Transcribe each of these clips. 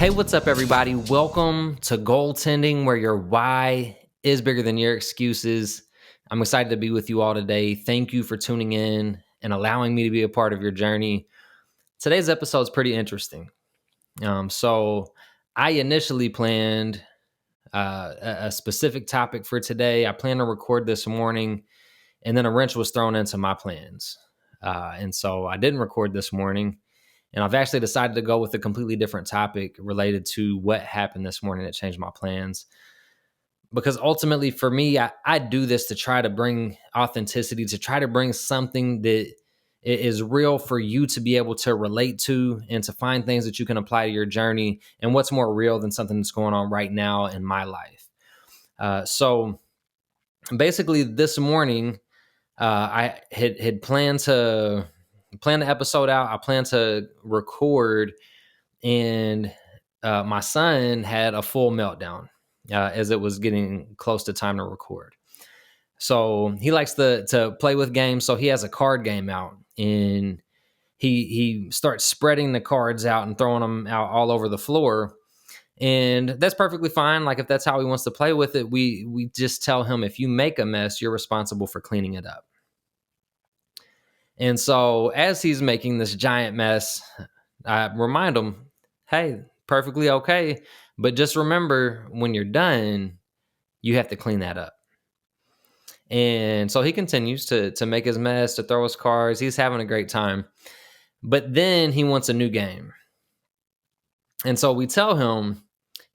Hey, what's up, everybody? Welcome to Goaltending, where your why is bigger than your excuses. I'm excited to be with you all today. Thank you for tuning in and allowing me to be a part of your journey. Today's episode is pretty interesting. So I initially planned a specific topic for today. I planned to record this morning, and then a wrench was thrown into my plans. And so I didn't record this morning. And I've actually decided to go with a completely different topic related to what happened this morning that changed my plans. Because ultimately, for me, I do this to try to bring authenticity, to try to bring something that is real for you to be able to relate to and to find things that you can apply to your journey. And what's more real than something that's going on right now in my life? So basically, this morning, I had planned to plan the episode out. I planned to record, and my son had a full meltdown as it was getting close to time to record. So he likes to play with games. So he has a card game out, and he starts spreading the cards out and throwing them out all over the floor. And that's perfectly fine. Like, if that's how he wants to play with it, we just tell him, if you make a mess, you're responsible for cleaning it up. And so as he's making this giant mess, I remind him, hey, perfectly okay. But just remember, when you're done, you have to clean that up. And so he continues to make his mess, to throw his cards. He's having a great time. But then he wants a new game. And so we tell him,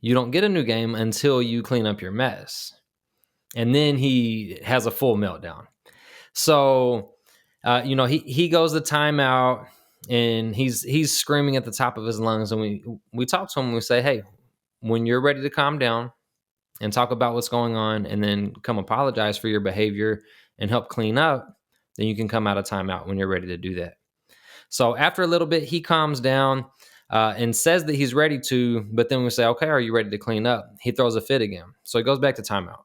you don't get a new game until you clean up your mess. And then he has a full meltdown. So he goes to timeout, and he's screaming at the top of his lungs. And we talk to him and we say, hey, when you're ready to calm down and talk about what's going on, and then come apologize for your behavior and help clean up, then you can come out of timeout when you're ready to do that. So after a little bit, he calms down and says that he's ready to, but then we say, okay, are you ready to clean up? He throws a fit again. So he goes back to timeout.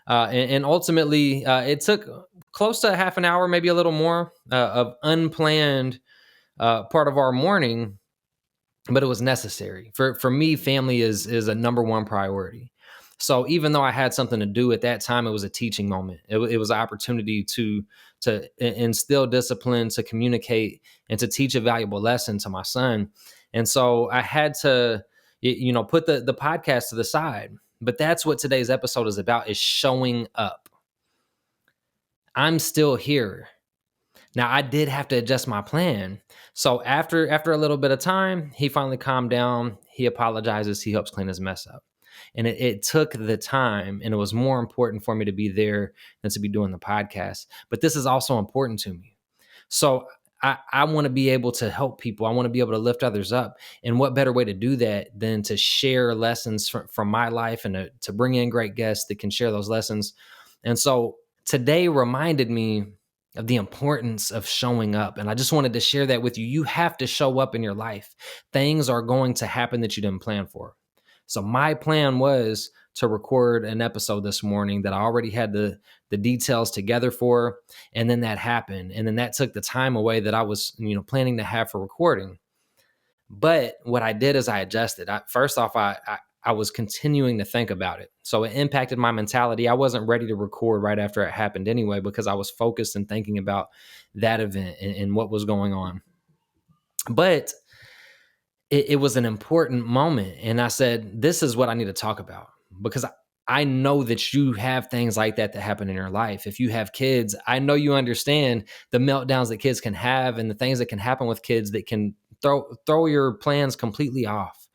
And ultimately, it took close to half an hour, maybe a little more, of unplanned part of our morning, but it was necessary. For me, family is a number one priority. So even though I had something to do at that time, it was a teaching moment. It was an opportunity to instill discipline, to communicate, and to teach a valuable lesson to my son. And so I had to, put the podcast to the side. But that's what today's episode is about, is showing up. I'm still here. Now, I did have to adjust my plan. So after a little bit of time, he finally calmed down. He apologizes. He helps clean his mess up. And it took the time, and it was more important for me to be there than to be doing the podcast. But this is also important to me. So I want to be able to help people. I want to be able to lift others up. And what better way to do that than to share lessons from my life, and to bring in great guests that can share those lessons. And so today reminded me of the importance of showing up. And I just wanted to share that with you. You have to show up in your life. Things are going to happen that you didn't plan for. So my plan was to record an episode this morning that I already had the details together for. And then that happened. And then that took the time away that I was, planning to have for recording. But what I did is I adjusted. First off, I was continuing to think about it. So it impacted my mentality. I wasn't ready to record right after it happened anyway, because I was focused and thinking about that event and what was going on. But it was an important moment. And I said, this is what I need to talk about, because I know that you have things like that happen in your life. If you have kids, I know you understand the meltdowns that kids can have and the things that can happen with kids that can throw your plans completely off.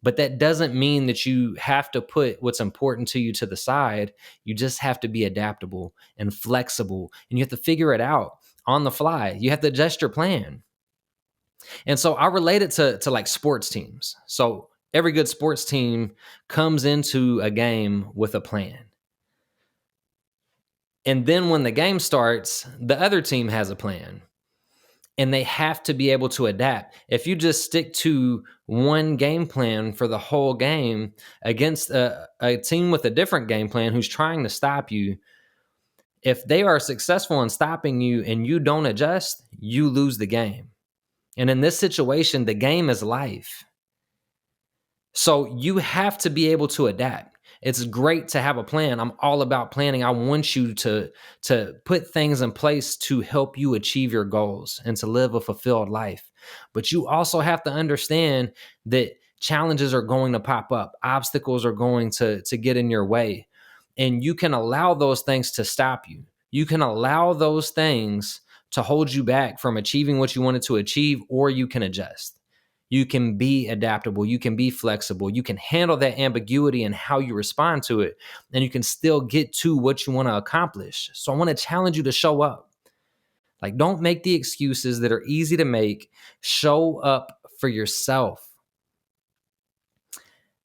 But that doesn't mean that you have to put what's important to you to the side. You just have to be adaptable and flexible, and you have to figure it out on the fly. You have to adjust your plan. And so I relate it to like sports teams. So every good sports team comes into a game with a plan. And then when the game starts, the other team has a plan. And they have to be able to adapt. If you just stick to one game plan for the whole game against a team with a different game plan who's trying to stop you, if they are successful in stopping you and you don't adjust, you lose the game. And in this situation, the game is life. So you have to be able to adapt. It's great to have a plan. I'm all about planning. I want you to put things in place to help you achieve your goals and to live a fulfilled life. But you also have to understand that challenges are going to pop up. Obstacles are going to get in your way. And you can allow those things to stop you. You can allow those things to hold you back from achieving what you wanted to achieve, or you can adjust. You can be adaptable. You can be flexible. You can handle that ambiguity and how you respond to it. And you can still get to what you want to accomplish. So I want to challenge you to show up. Like, don't make the excuses that are easy to make. Show up for yourself.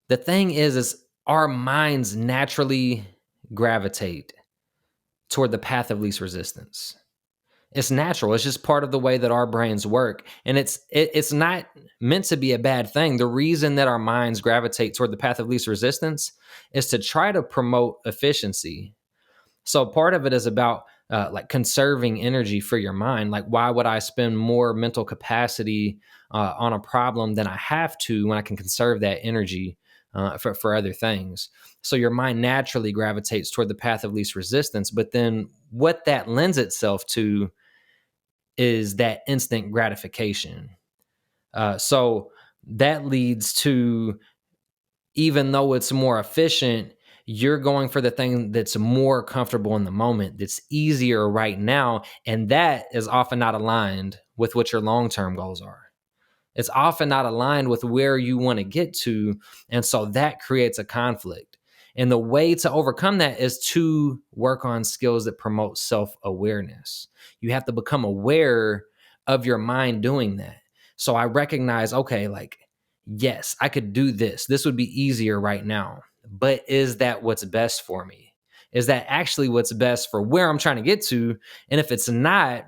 The thing is our minds naturally gravitate toward the path of least resistance. It's natural. It's just part of the way that our brains work. And it's not meant to be a bad thing. The reason that our minds gravitate toward the path of least resistance is to try to promote efficiency. So part of it is about like conserving energy for your mind. Like, why would I spend more mental capacity on a problem than I have to when I can conserve that energy for other things? So your mind naturally gravitates toward the path of least resistance. But then what that lends itself to is that instant gratification. So that leads to, even though it's more efficient, you're going for the thing that's more comfortable in the moment, that's easier right now. And that is often not aligned with what your long-term goals are. It's often not aligned with where you want to get to. And so that creates a conflict. And the way to overcome that is to work on skills that promote self-awareness. You have to become aware of your mind doing that. So I recognize, okay, like, yes, I could do this. This would be easier right now. But is that what's best for me? Is that actually what's best for where I'm trying to get to? And if it's not,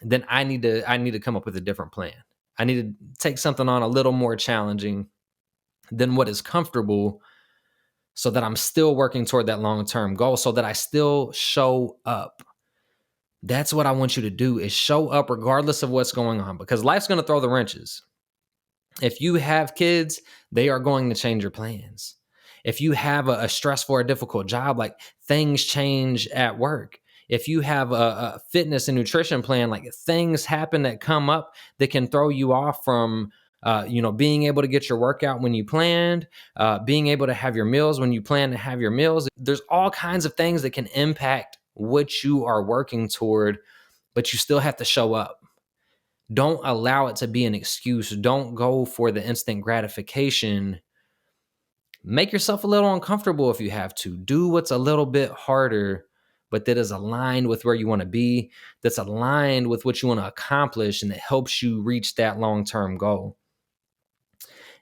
then I need to come up with a different plan. I need to take something on a little more challenging than what is comfortable, so that I'm still working toward that long-term goal, so that I still show up. That's what I want you to do, is show up regardless of what's going on, because life's going to throw the wrenches. If you have kids, they are going to change your plans. If you have a stressful or difficult job, like, things change at work. If you have a fitness and nutrition plan, like, things happen that come up that can throw you off from, being able to get your workout when you planned, being able to have your meals when you plan to have your meals. There's all kinds of things that can impact what you are working toward, but you still have to show up. Don't allow it to be an excuse. Don't go for the instant gratification. Make yourself a little uncomfortable if you have to. Do what's a little bit harder, but that is aligned with where you want to be, that's aligned with what you want to accomplish, and that helps you reach that long-term goal.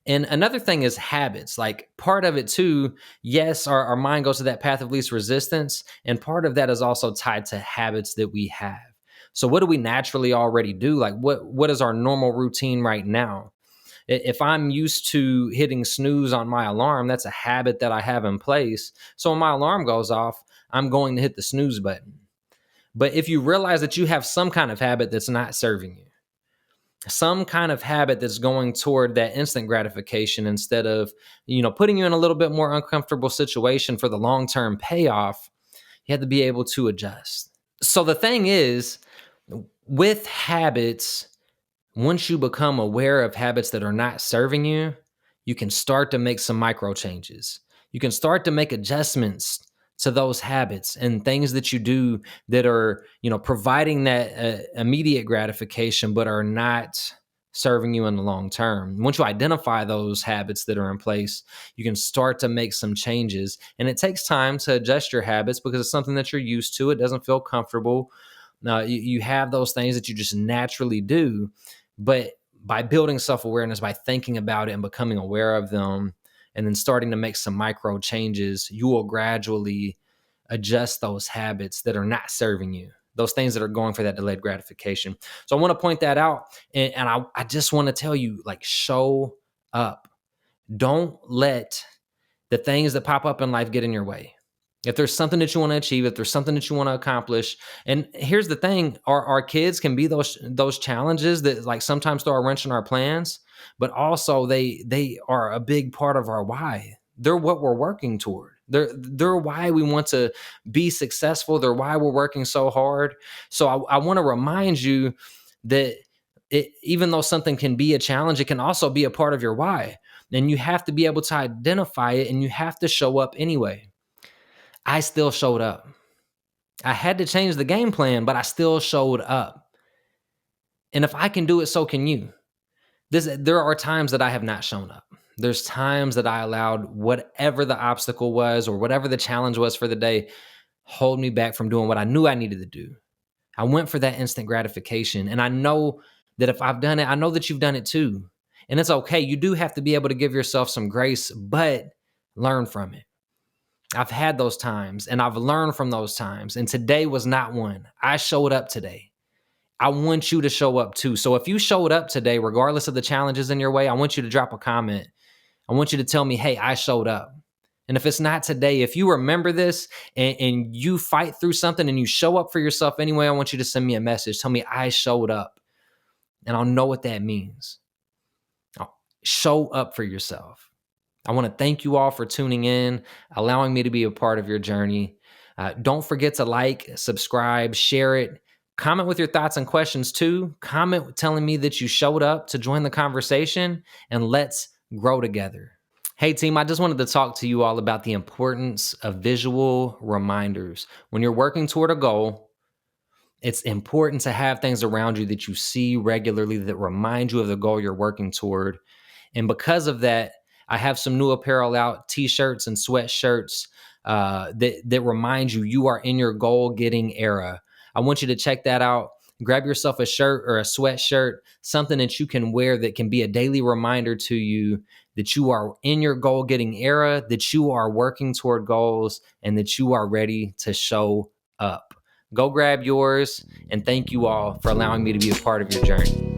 And another thing is habits. Like, part of it too, yes, our mind goes to that path of least resistance. And part of that is also tied to habits that we have. So what do we naturally already do? Like, what is our normal routine right now? If I'm used to hitting snooze on my alarm, that's a habit that I have in place. So when my alarm goes off, I'm going to hit the snooze button. But if you realize that you have some kind of habit that's not serving you, some kind of habit that's going toward that instant gratification instead of, putting you in a little bit more uncomfortable situation for the long-term payoff, you have to be able to adjust. So the thing is, with habits, once you become aware of habits that are not serving you, you can start to make some micro changes. You can start to make adjustments to those habits and things that you do that are, providing that immediate gratification, but are not serving you in the long term. Once you identify those habits that are in place, you can start to make some changes. And it takes time to adjust your habits because it's something that you're used to. It doesn't feel comfortable. Now, you have those things that you just naturally do. But by building self-awareness, by thinking about it and becoming aware of them, and then starting to make some micro changes, you will gradually adjust those habits that are not serving you, those things that are going for that delayed gratification. So I want to point that out. And I just want to tell you, like, show up. Don't let the things that pop up in life get in your way. If there's something that you want to achieve, if there's something that you want to accomplish, and here's the thing, our kids can be those challenges that, like, sometimes throw a wrench in our plans. but also they are a big part of our why. They're what we're working toward. They're why we want to be successful. They're why we're working so hard. So I want to remind you that even though something can be a challenge, it can also be a part of your why. And you have to be able to identify it, and you have to show up anyway. I still showed up. I had to change the game plan, but I still showed up. And if I can do it, so can you. There are times that I have not shown up. There's times that I allowed whatever the obstacle was or whatever the challenge was for the day hold me back from doing what I knew I needed to do. I went for that instant gratification. And I know that if I've done it, I know that you've done it too. And it's okay. You do have to be able to give yourself some grace, but learn from it. I've had those times and I've learned from those times. And today was not one. I showed up today. I want you to show up too. So if you showed up today, regardless of the challenges in your way, I want you to drop a comment. I want you to tell me, hey, I showed up. And if it's not today, if you remember this and you fight through something and you show up for yourself anyway, I want you to send me a message. Tell me I showed up. And I'll know what that means. Show up for yourself. I want to thank you all for tuning in, allowing me to be a part of your journey. Don't forget to like, subscribe, share it. Comment with your thoughts and questions too. Comment telling me that you showed up to join the conversation, and let's grow together. Hey team, I just wanted to talk to you all about the importance of visual reminders. When you're working toward a goal, it's important to have things around you that you see regularly that remind you of the goal you're working toward. And because of that, I have some new apparel out, t-shirts and sweatshirts that remind you are in your goal-getting era. I want you to check that out. Grab yourself a shirt or a sweatshirt, something that you can wear that can be a daily reminder to you that you are in your goal-getting era, that you are working toward goals, and that you are ready to show up. Go grab yours, and thank you all for allowing me to be a part of your journey.